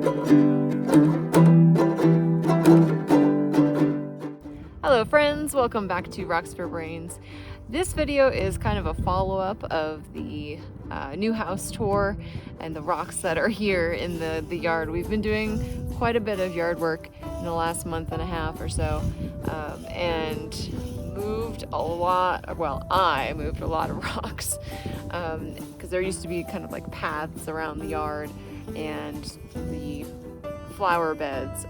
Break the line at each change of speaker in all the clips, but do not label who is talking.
Hello friends, welcome back to Rocks for Brains. This video is kind of a follow-up of the new house tour and the rocks that are here in the yard. We've been doing quite a bit of yard work in the last month and a half or so, and moved a lot, well, I moved a lot of rocks, because there used to be kind of like paths around the yard, and the flower beds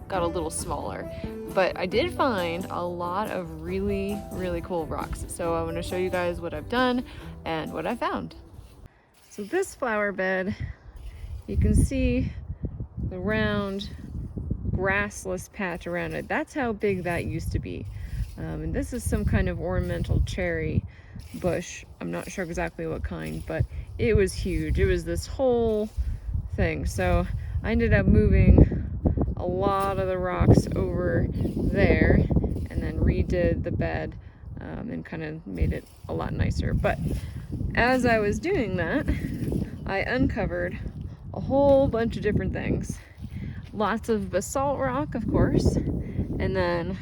got a little smaller. But I did find a lot of really, really cool rocks. So I want to show you guys what I've done and what I found. So this flower bed, you can see the round grassless patch around it. That's how big that used to be. And this is some kind of ornamental cherry bush. I'm not sure exactly what kind, but it was huge. It was this whole thing. So I ended up moving a lot of the rocks over there and then redid the bed and kind of made it a lot nicer. But as I was doing that, I uncovered a whole bunch of different things. Lots of basalt rock, of course, and then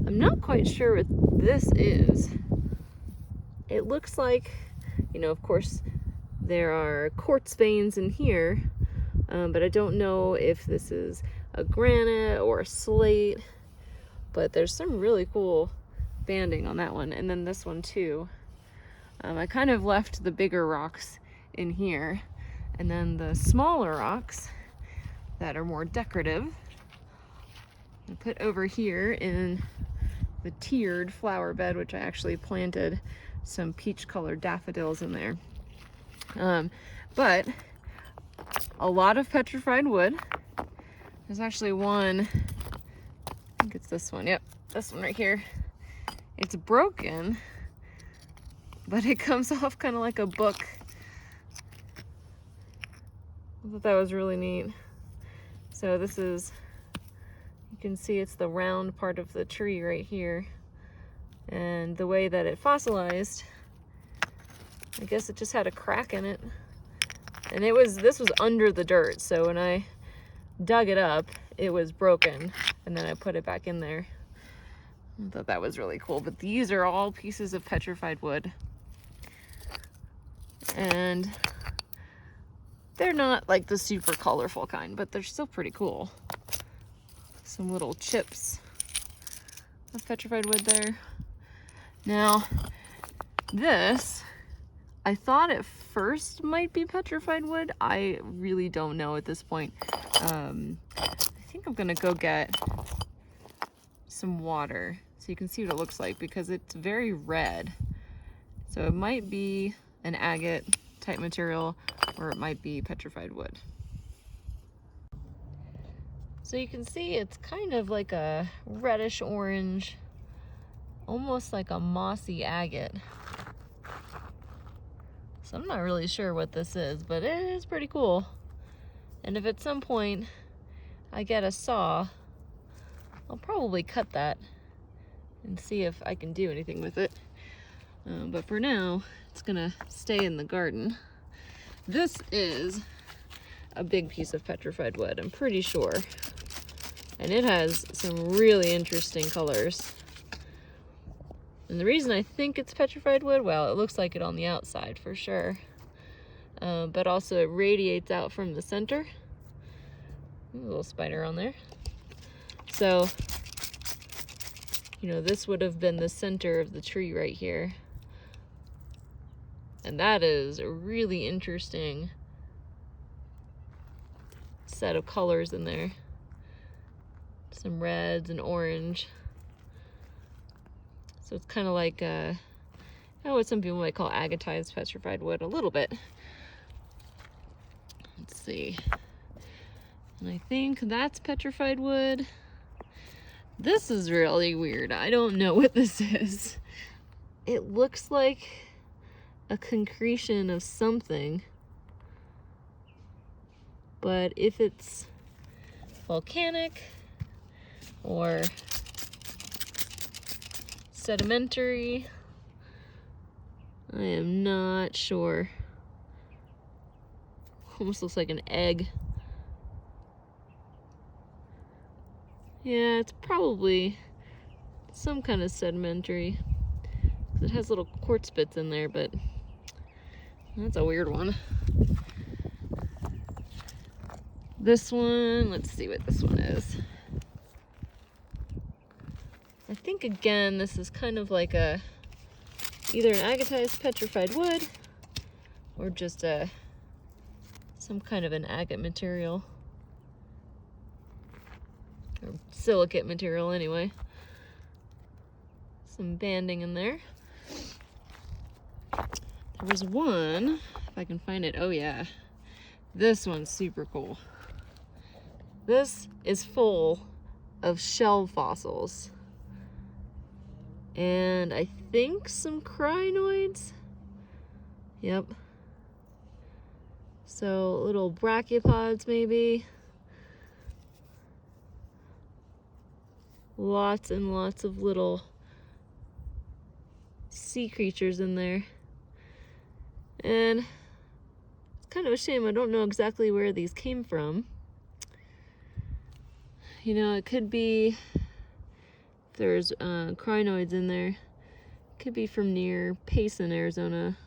I'm not quite sure what this is. It looks like, you know, of course there are quartz veins in here, but I don't know if this is a granite or a slate, but there's some really cool banding on that one, and then this one too. I kind of left the bigger rocks in here, and then the smaller rocks that are more decorative I put over here in the tiered flower bed, which I actually planted some peach colored daffodils in there. But a lot of petrified wood. There's actually one, I think it's this one, yep, this one right here. It's broken, but it comes off kind of like a book. I thought that was really neat. So this is, you can see it's the round part of the tree right here. And the way that it fossilized, I guess it just had a crack in it. And this was under the dirt, so when I dug it up, it was broken, and then I put it back in there. I thought that was really cool. But these are all pieces of petrified wood, and they're not like the super colorful kind, but they're still pretty cool. Some little chips of petrified wood there. Now this, I thought at first might be petrified wood. I really don't know at this point. I think I'm gonna go get some water so you can see what it looks like, because it's very red. So it might be an agate type material, or it might be petrified wood. So you can see it's kind of like a reddish orange, almost like a mossy agate. So I'm not really sure what this is, but it is pretty cool. And if at some point I get a saw, I'll probably cut that and see if I can do anything with it. But for now, it's gonna stay in the garden. This is a big piece of petrified wood, I'm pretty sure. And it has some really interesting colors. And the reason I think it's petrified wood, well, it looks like it on the outside for sure. But also it radiates out from the center. A little spider on there. So, you know, this would have been the center of the tree right here. And that is a really interesting set of colors in there. Some reds and orange. So it's kind of like, what some people might call agatized petrified wood, a little bit. Let's see. And I think that's petrified wood. This is really weird. I don't know what this is. It looks like a concretion of something. But if it's volcanic or sedimentary, I am not sure. Almost looks like an egg Yeah, it's probably some kind of sedimentary. It has little quartz bits in there, but that's a weird one. This one, let's see what this one is. I think again, this is kind of like either an agatized petrified wood or just some kind of an agate material. Or silicate material anyway. Some banding in there. There was one, if I can find it, oh yeah. This one's super cool. This is full of shell fossils. And I think some crinoids. Yep. So little brachiopods maybe. Lots and lots of little sea creatures in there. And it's kind of a shame, I don't know exactly where these came from. You know, it could be, if there's crinoids in there, it could be from near Payson, Arizona.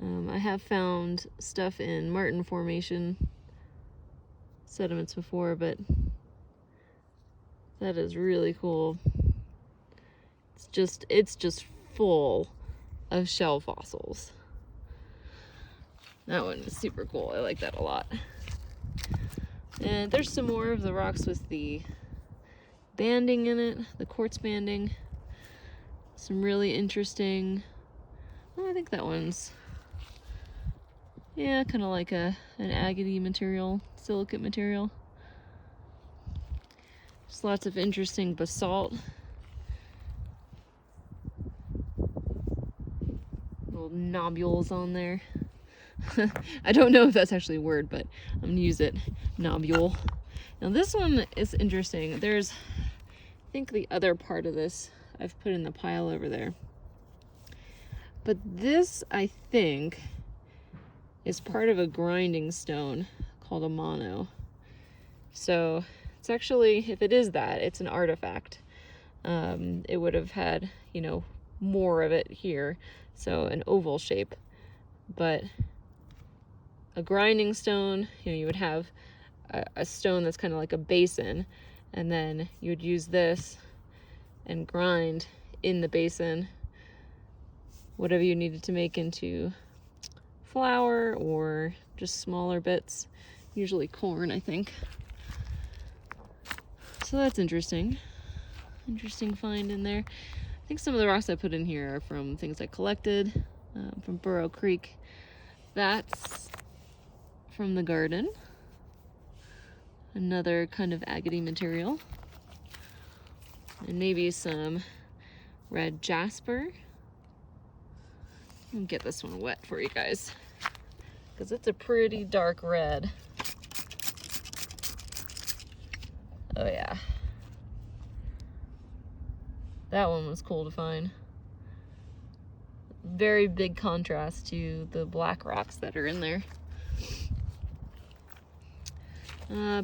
I have found stuff in Martin Formation sediments before, but that is really cool. It's just full of shell fossils. That one is super cool. I like that a lot. And there's some more of the rocks with the banding in it, the quartz banding. Some really interesting, I think that one's, yeah, kind of like an agate material, silicate material. There's lots of interesting basalt. Little nobules on there. I don't know if that's actually a word, but I'm gonna use it. Nobule. Now this one is interesting. There's, I think the other part of this I've put in the pile over there. But this, I think, is part of a grinding stone called a mono. So it's actually, if it is that, it's an artifact. It would have had, you know, more of it here. So an oval shape. But a grinding stone, you know, you would have a stone that's kind of like a basin, and then you would use this and grind in the basin whatever you needed to make into flour or just smaller bits, usually corn, I think. So that's interesting. Interesting find in there. I think some of the rocks I put in here are from things I collected from Burrow Creek. That's from the garden. Another kind of agate material. And maybe some red jasper. I'll get this one wet for you guys, because it's a pretty dark red. Oh yeah. That one was cool to find. Very big contrast to the black rocks that are in there.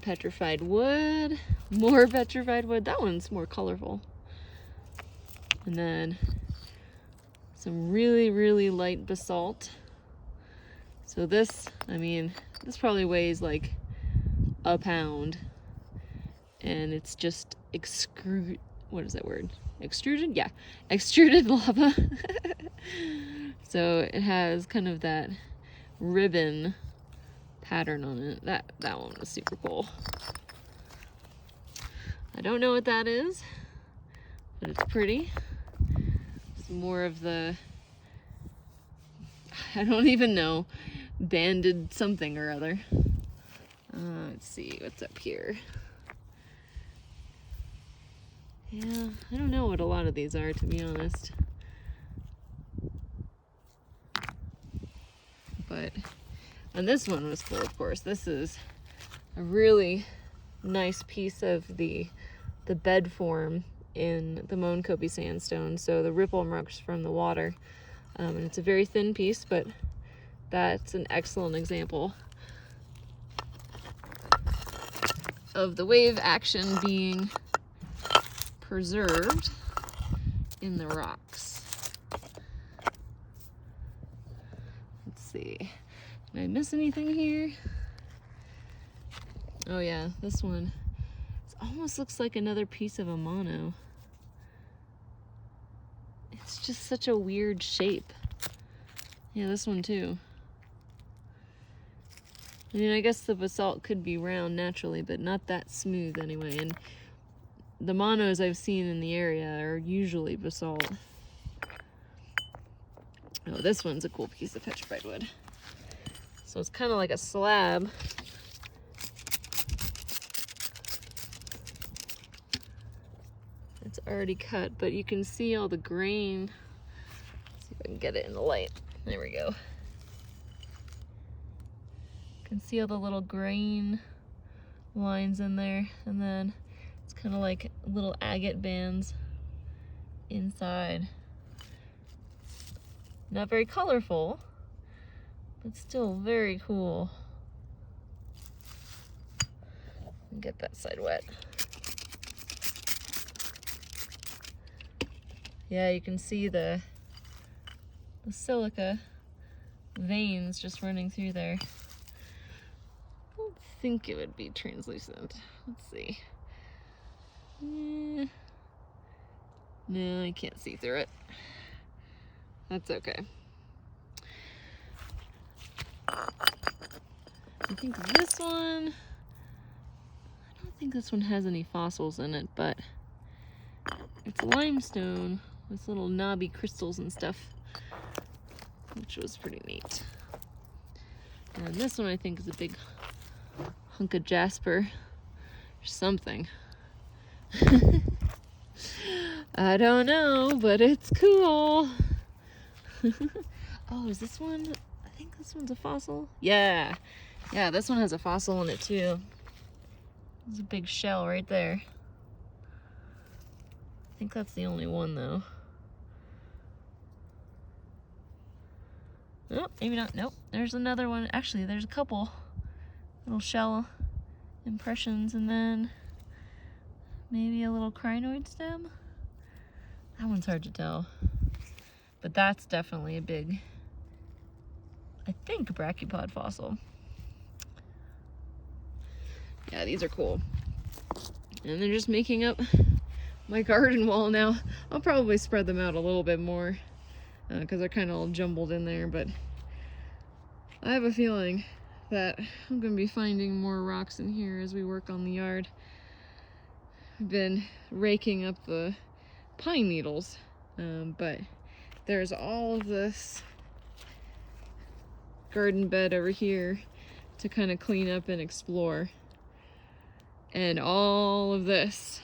Petrified wood. More petrified wood. That one's more colorful. And then some really, really light basalt. So this, I mean, this probably weighs like a pound. And it's just what is that word? Extruded? Yeah, extruded lava. So it has kind of that ribbon pattern on it. That one was super cool. I don't know what that is, but it's pretty. It's more of the, I don't even know, banded something or other. Let's see what's up here. Yeah, I don't know what a lot of these are, to be honest. But, and this one was cool, of course. This is a really nice piece of the bed form in the Moenkopi sandstone, so the ripple marks from the water. And it's a very thin piece, but that's an excellent example of the wave action being preserved in the rocks. Let's see. Did I miss anything here? Oh yeah, this one. It almost looks like another piece of a mono. It's just such a weird shape. Yeah, this one too. I mean, I guess the basalt could be round naturally, but not that smooth anyway. And the monos I've seen in the area are usually basalt. Oh, this one's a cool piece of petrified wood. So it's kind of like a slab. It's already cut, but you can see all the grain. Let's see if I can get it in the light. There we go. You can see all the little grain lines in there, and then it's kind of like little agate bands inside. Not very colorful, but still very cool. Get that side wet. Yeah, you can see the silica veins just running through there. I don't think it would be translucent. Let's see. No, I can't see through it. That's okay. I think this one, I don't think this one has any fossils in it, but it's limestone with little knobby crystals and stuff, which was pretty neat. And this one I think is a big hunk of Jasper or something. I don't know, but it's cool. Oh, is this one? I think this one's a fossil. Yeah, this one has a fossil in it too. There's a big shell right there. I think that's the only one though. Oh, maybe not. Nope, there's another one. Actually, there's a couple little shell impressions, and then maybe a little crinoid stem. That one's hard to tell, but that's definitely a big, I think, brachipod fossil. Yeah, these are cool. And they're just making up my garden wall now. I'll probably spread them out a little bit more because they're kind of all jumbled in there, but I have a feeling that I'm going to be finding more rocks in here as we work on the yard. I've been raking up the pine needles, but there's all of this garden bed over here to kind of clean up and explore, and all of this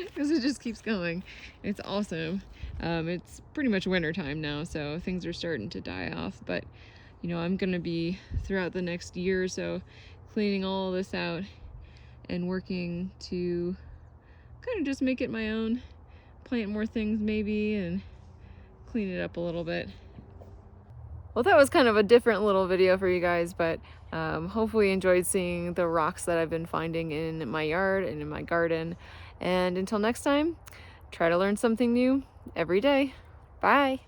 because it just keeps going. It's awesome. It's pretty much winter time now, so things are starting to die off, but you know, I'm gonna be throughout the next year or so cleaning all this out and working to kind of just make it my own, plant more things maybe, and clean it up a little bit. Well, that was kind of a different little video for you guys, but hopefully you enjoyed seeing the rocks that I've been finding in my yard and in my garden. And until next time, try to learn something new every day. Bye.